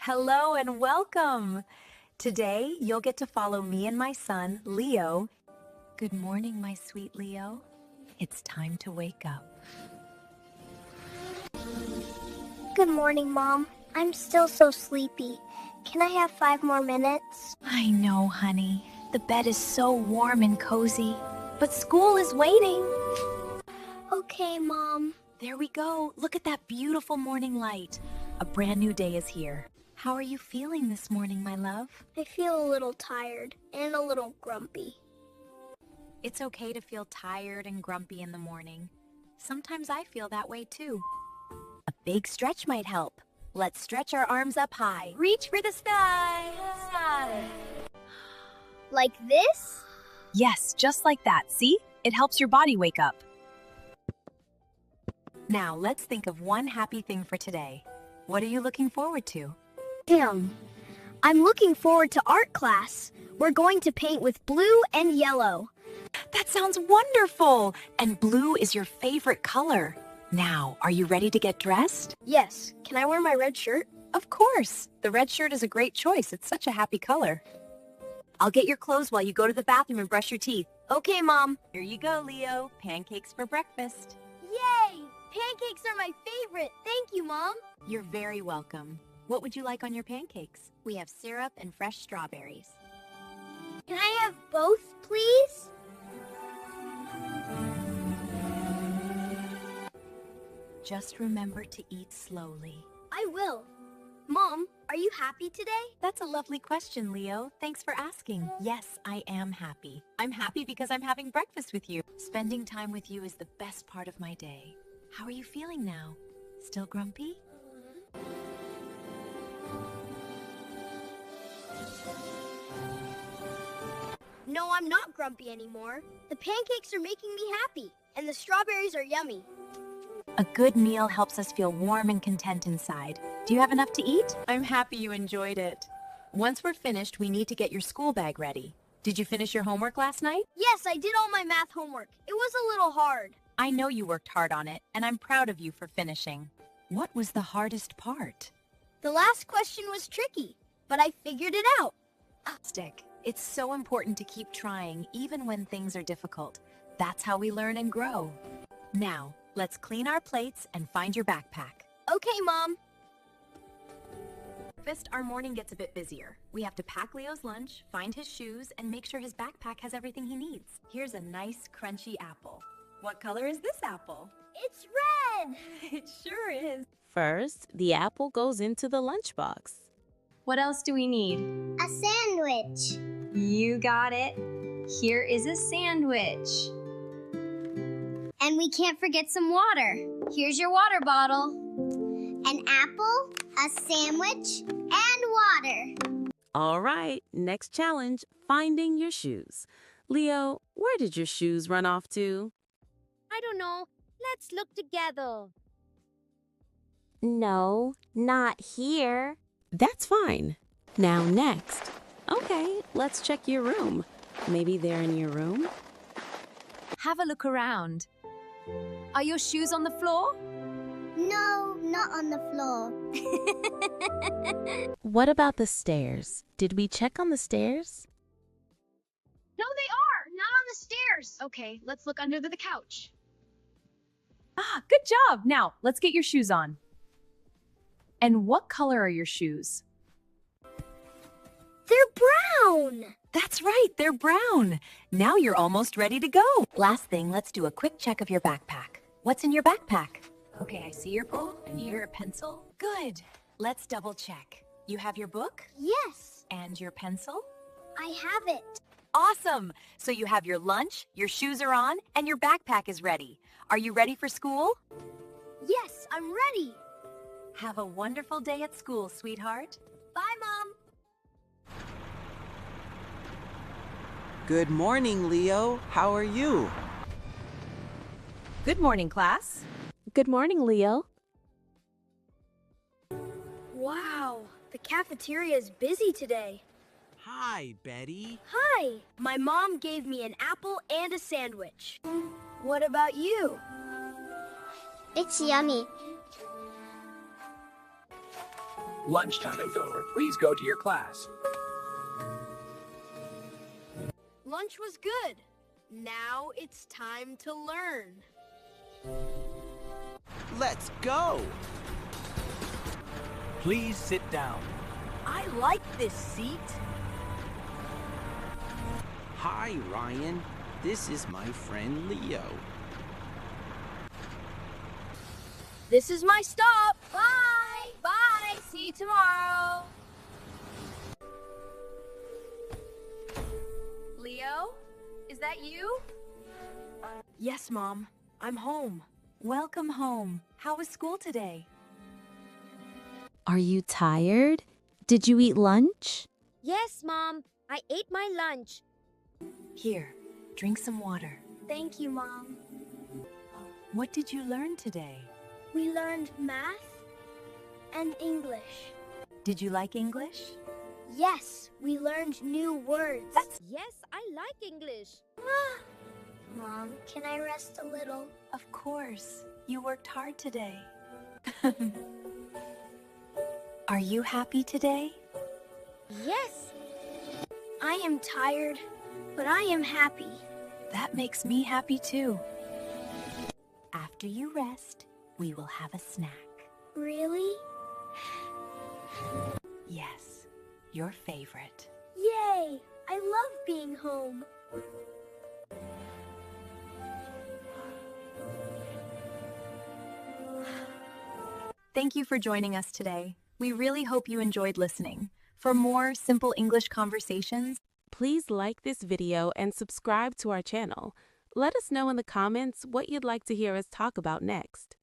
Hello and welcome. Today, you'll get to follow me and my son, Leo. Good morning, my sweet Leo. It's time to wake up. Good morning, Mom. I'm still so sleepy. Can I have 5 more minutes? I know, honey. The bed is so warm and cozy, but school is waiting. Okay, Mom. There we go. Look at that beautiful morning light. A brand new day is here. How are you feeling this morning, my love? I feel a little tired and a little grumpy. It's okay to feel tired and grumpy in the morning. Sometimes I feel that way too. A big stretch might help. Let's stretch our arms up high. Reach for the sky. Like this? Yes, just like that. See? It helps your body wake up. Now, let's think of one happy thing for today. What are you looking forward to? I'm looking forward to art class. We're going to paint with blue and yellow. That sounds wonderful! And blue is your favorite color. Now, are you ready to get dressed? Yes. Can I wear my red shirt? Of course! The red shirt is a great choice. It's such a happy color. I'll get your clothes while you go to the bathroom and brush your teeth. Okay, Mom. Here you go, Leo. Pancakes for breakfast. Yay! Pancakes are my favorite. Thank you, Mom. You're very welcome. What would you like on your pancakes? We have syrup and fresh strawberries. Can I have both, please? Just remember to eat slowly. I will. Mom, are you happy today? That's a lovely question, Leo. Thanks for asking. Yes, I am happy. I'm happy because I'm having breakfast with you. Spending time with you is the best part of my day. How are you feeling now? Still grumpy? No, I'm not grumpy anymore. The pancakes are making me happy, and the strawberries are yummy. A good meal helps us feel warm and content inside. Do you have enough to eat? I'm happy you enjoyed it. Once we're finished, we need to get your school bag ready. Did you finish your homework last night? Yes, I did all my math homework. It was a little hard. I know you worked hard on it, and I'm proud of you for finishing. What was the hardest part? The last question was tricky, but I figured it out. Stick. It's so important to keep trying, even when things are difficult. That's how we learn and grow. Now, let's clean our plates and find your backpack. Okay, Mom. First, our morning gets a bit busier. We have to pack Leo's lunch, find his shoes, and make sure his backpack has everything he needs. Here's a nice, crunchy apple. What color is this apple? It's red! It sure is. First, the apple goes into the lunchbox. What else do we need? A sandwich. You got it. Here is a sandwich. And we can't forget some water. Here's your water bottle. An apple, a sandwich, and water. All right, next challenge, finding your shoes. Leo, where did your shoes run off to? I don't know. Let's look together. No, not here. That's fine. Now next. Okay, let's check your room. Maybe they're in your room? Have a look around. Are your shoes on the floor? No, not on the floor. What about the stairs? Did we check on the stairs? No, they are! Not on the stairs! Okay, let's look under the couch. Ah, good job. Now, let's get your shoes on. And what color are your shoes? They're brown! That's right, they're brown. Now you're almost ready to go. Last thing, let's do a quick check of your backpack. What's in your backpack? Okay, I see your book and your pencil. Good. Let's double check. You have your book Yes, and your pencil? I have it. Awesome! So you have your lunch, your shoes are on, and your backpack is ready. Are you ready for school? Yes, I'm ready. Have a wonderful day at school, sweetheart. Bye, Mom. Good morning, Leo. How are you? Good morning, class. Good morning, Leo. Wow, the cafeteria is busy today. Hi, Betty. Hi, my mom gave me an apple and a sandwich. What about you? It's yummy. Lunchtime is over. Please go to your class. Lunch was good. Now it's time to learn. Let's go! Please sit down. I like this seat. Hi, Ryan. This is my friend Leo. This is my stop. Bye. Bye. See you tomorrow. Leo, is that you? Yes, Mom. I'm home. Welcome home. How was school today? Are you tired? Did you eat lunch? Yes, Mom. I ate my lunch. Here, drink some water. Thank you, Mom. What did you learn today? We learned math and English. Did you like English? Yes, we learned new words. Yes, I like English. Mom, can I rest a little? Of course. You worked hard today. Are you happy today? Yes. I am tired, but I am happy. That makes me happy too. After you rest, we will have a snack. Really? Yes, your favorite. Yay! I love being home. Thank you for joining us today. We really hope you enjoyed listening. For more simple English conversations, Please like this video and subscribe to our channel. Let us know in the comments what you'd like to hear us talk about next.